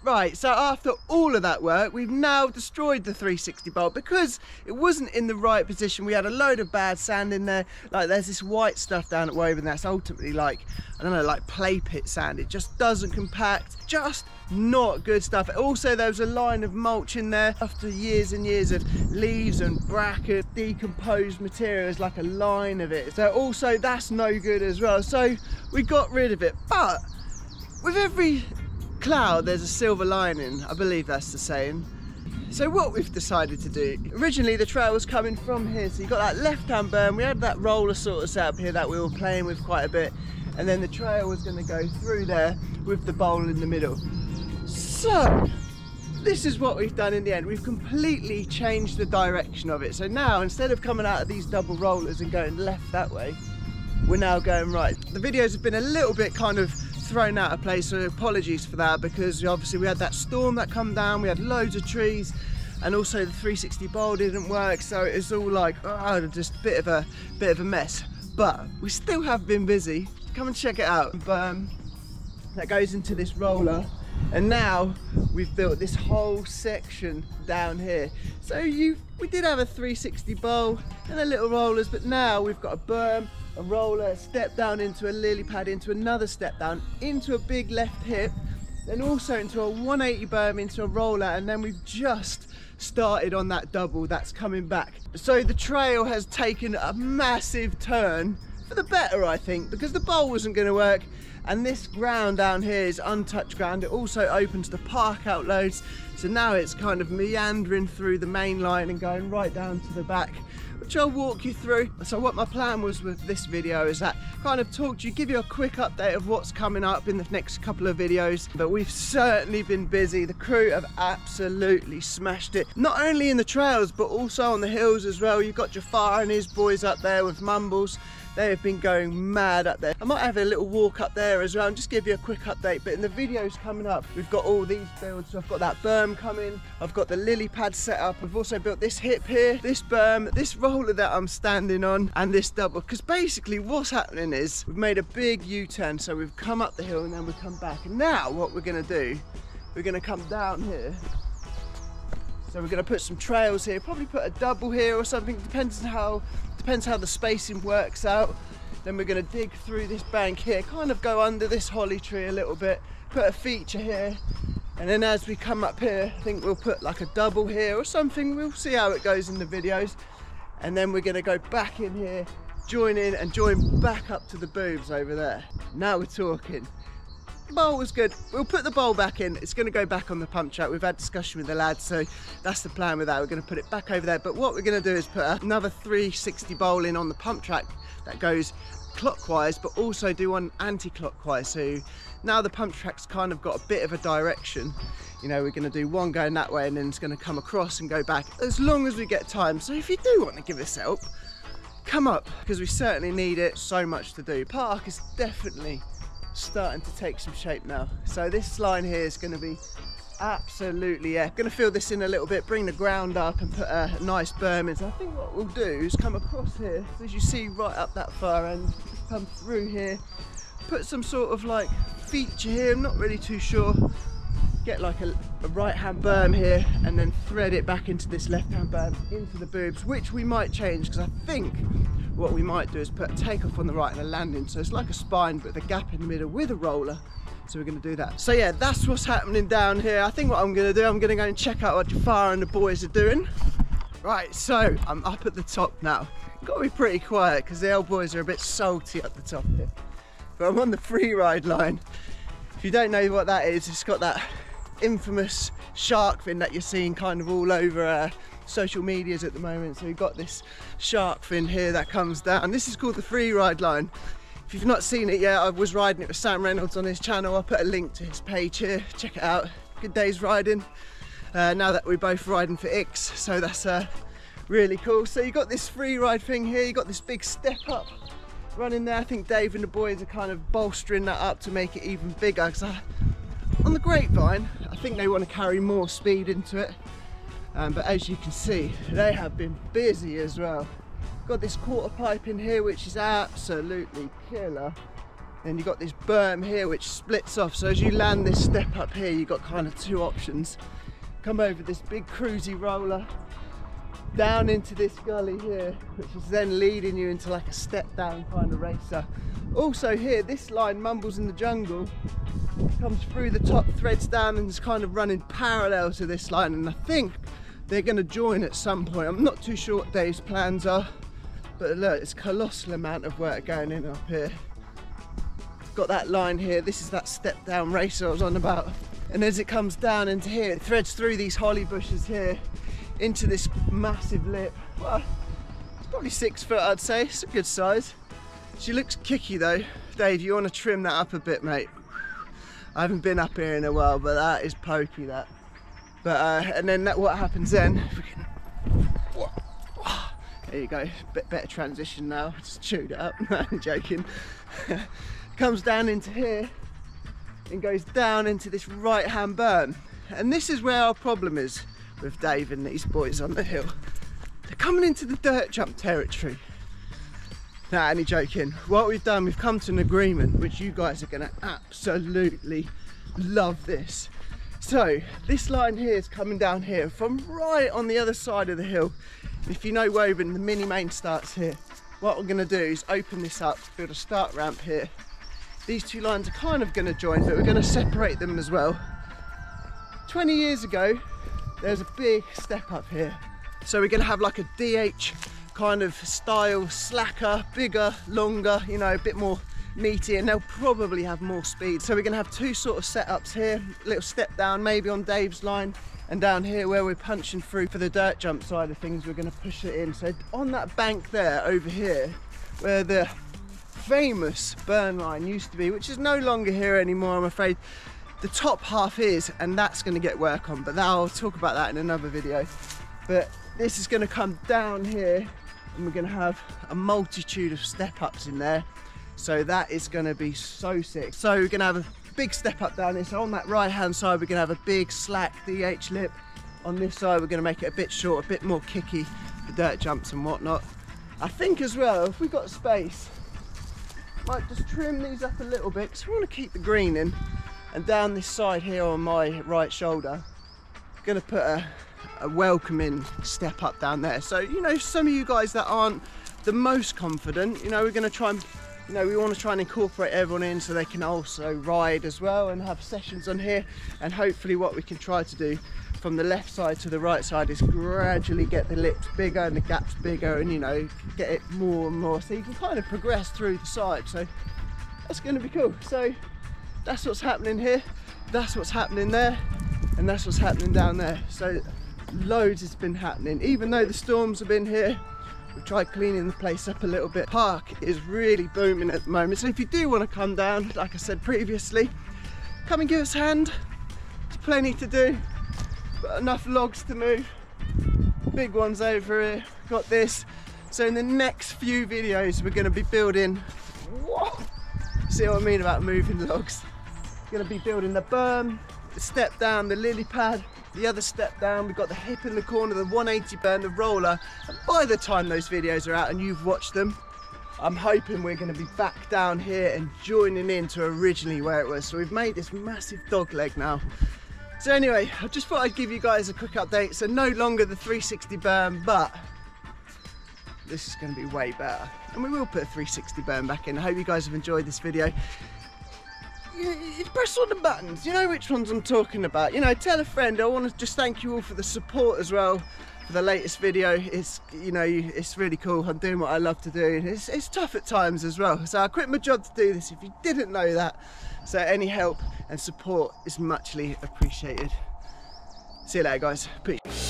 Right, so after all of that work, we've now destroyed the 360 bolt because it wasn't in the right position. We had a load of bad sand in there. Like, there's this white stuff down at Woburn that's ultimately like, I don't know, like play pit sand. It just doesn't compact, just not good stuff. Also, there was a line of mulch in there after years and years of leaves and bracken, decomposed materials, like a line of it. So also that's no good as well. So we got rid of it. But with every cloud there's a silver lining, I believe that's the saying. So what we've decided to do, originally the trail was coming from here, so you got that left hand berm, we had that roller sort of set up here that we were playing with quite a bit, and then the trail was going to go through there with the bowl in the middle. So this is what we've done in the end. We've completely changed the direction of it. So now, instead of coming out of these double rollers and going left that way, we're now going right. The videos have been a little bit kind of thrown out of place, so apologies for that, because obviously we had that storm that come down, we had loads of trees, and also the 360 bowl didn't work, so it's all like, oh, just a bit of a mess. But we still have been busy. Come and check it out. That goes into this roller, and now we've built this whole section down here. So we did have a 360 bowl and a little rollers, but now we've got a berm, a roller, a step down into a lily pad, into another step down, into a big left hip, then also into a 180 berm, into a roller, and then we've just started on that double that's coming back. So the trail has taken a massive turn for the better, I think, because the bowl wasn't going to work, and this ground down here is untouched ground. It also opens the park out loads, so now it's kind of meandering through the main line and going right down to the back, which I'll walk you through. So what my plan was with this video is that kind of talk to you, give you a quick update of what's coming up in the next couple of videos. But we've certainly been busy. The crew have absolutely smashed it, not only in the trails but also on the hills as well. You've got Jafar and his boys up there with Mumbles. They have been going mad up there. I might have a little walk up there as well and just give you a quick update. But in the videos coming up, we've got all these builds. So I've got that berm coming, I've got the lily pad set up, I've also built this hip here, this berm, this roller that I'm standing on, and this double. Because basically what's happening is we've made a big U-turn, so we've come up the hill and then we come back. And now what we're gonna do, we're gonna come down here. So we're gonna put some trails here, probably put a double here or something, depends how the spacing works out. Then we're going to dig through this bank here, kind of go under this holly tree a little bit, put a feature here, and then as we come up here, I think we'll put like a double here or something. We'll see how it goes in the videos. And then we're going to go back in here, join in and join back up to the boobs over there. Now we're talking. The bowl was good. We'll put the bowl back in. It's going to go back on the pump track. We've had discussion with the lads, so that's the plan with that. We're going to put it back over there. But what we're going to do is put another 360 bowl in on the pump track that goes clockwise, but also do one anti-clockwise. So now the pump track's kind of got a bit of a direction. You know, we're going to do one going that way and then it's going to come across and go back as long as we get time. So if you do want to give us help, come up, because we certainly need it. So much to do. Park is definitely starting to take some shape now. So this line here is going to be absolutely, yeah, going to fill this in a little bit, bring the ground up and put a nice berm in. So I think what we'll do is come across here, so as you see right up that far end, come through here, put some sort of like feature here, I'm not really too sure, get like a right hand berm here and then thread it back into this left hand berm into the boobs, which we might change, because I think what we might do is put a takeoff on the right and a landing, so it's like a spine but with a gap in the middle with a roller. So we're going to do that. So yeah, that's what's happening down here. I think what I'm going to do, I'm going to go and check out what Jafar and the boys are doing. Right, so I'm up at the top now. Got to be pretty quiet because the old boys are a bit salty at the top here. But I'm on the free ride line. If you don't know what that is, it's got that infamous shark fin that you're seeing kind of all over social medias at the moment. So you've got this shark fin here that comes down. This is called the free ride line. If you've not seen it yet, I was riding it with Sam Reynolds on his channel. I'll put a link to his page here, check it out. Good day's riding. Now that we're both riding for Ix, so that's really cool. So you've got this free ride thing here, you've got this big step up running there. I think Dave and the boys are kind of bolstering that up to make it even bigger, because on the grapevine, I think they want to carry more speed into it. But as you can see, they have been busy as well. Got this quarter pipe in here, which is absolutely killer. Then you've got this berm here which splits off, so as you land this step up here, you've got kind of two options. Come over this big cruisy roller, down into this gully here, which is then leading you into like a step down kind of racer. Also here, this line, Mumbles in the Jungle, comes through the top, threads down, and is kind of running parallel to this line, and I think they're going to join at some point. I'm not too sure what Dave's plans are, but look, it's a colossal amount of work going in up here. Got that line here, this is that step down racer I was on about. And as it comes down into here, it threads through these holly bushes here into this massive lip. Well, it's probably 6 foot, I'd say. It's a good size. She looks kicky though. Dave, you want to trim that up a bit, mate? I haven't been up here in a while, but that is pokey, that. But and then what happens then? There you go. Bit better transition now. Just chewed it up. I'm joking. Comes down into here and goes down into this right hand berm, and this is where our problem is with Dave and these boys on the hill. They're coming into the dirt jump territory. Nah, only joking. What we've done, we've come to an agreement, which you guys are going to absolutely love this. So this line here is coming down here from right on the other side of the hill. If you know Woburn, the mini main starts here. What we're going to do is open this up, build a start ramp here. These two lines are kind of going to join, but we're going to separate them as well. 20 years ago, there's a big step up here. So we're going to have like a DH kind of style, slacker, bigger, longer, you know, a bit more meaty, and they'll probably have more speed. So we're going to have two sort of setups here, a little step down maybe on Dave's line, and down here where we're punching through for the dirt jump side of things, we're going to push it in. So on that bank there, over here, where the famous burn line used to be, which is no longer here anymore, I'm afraid, the top half is, and that's going to get work on, but I'll talk about that in another video. But this is going to come down here, and we're going to have a multitude of step ups in there, so that is going to be so sick. So we're going to have a big step up down here. So on that right hand side, we're going to have a big slack DH lip. On this side, we're going to make it a bit short, a bit more kicky for dirt jumps and whatnot. I think as well, if we've got space, might just trim these up a little bit, because we want to keep the green in. And down this side here on my right shoulder, I'm going to put a welcoming step up down there. So, you know, some of you guys that aren't the most confident, you know, we're going to try and, you know, we want to try and incorporate everyone in so they can also ride as well and have sessions on here. And hopefully what we can try to do from the left side to the right side is gradually get the lips bigger and the gaps bigger, and, you know, get it more and more, so you can kind of progress through the side. So that's going to be cool. So that's what's happening here, that's what's happening there, and that's what's happening down there. So loads has been happening. Even though the storms have been here, we've tried cleaning the place up a little bit. Park is really booming at the moment, so if you do want to come down, like I said previously, come and give us a hand. There's plenty to do, but enough logs to move. Big ones over here, got this. So in the next few videos, we're going to be building, whoa, see what I mean about moving logs. Going to be building the berm, the step down, the lily pad, the other step down. We've got the hip in the corner, the 180 berm, the roller. And by the time those videos are out and you've watched them, I'm hoping we're going to be back down here and joining into originally where it was. So we've made this massive dog leg now. So anyway, I just thought I'd give you guys a quick update. So no longer the 360 berm, but this is going to be way better. And we will put a 360 berm back in. I hope you guys have enjoyed this video. You press all the buttons, you know which ones I'm talking about. You know, tell a friend. I want to just thank you all for the support as well for the latest video. It's, you know, it's really cool. I'm doing what I love to do. It's tough at times as well. So I quit my job to do this, if you didn't know that. So any help and support is muchly appreciated. See you later, guys. Peace.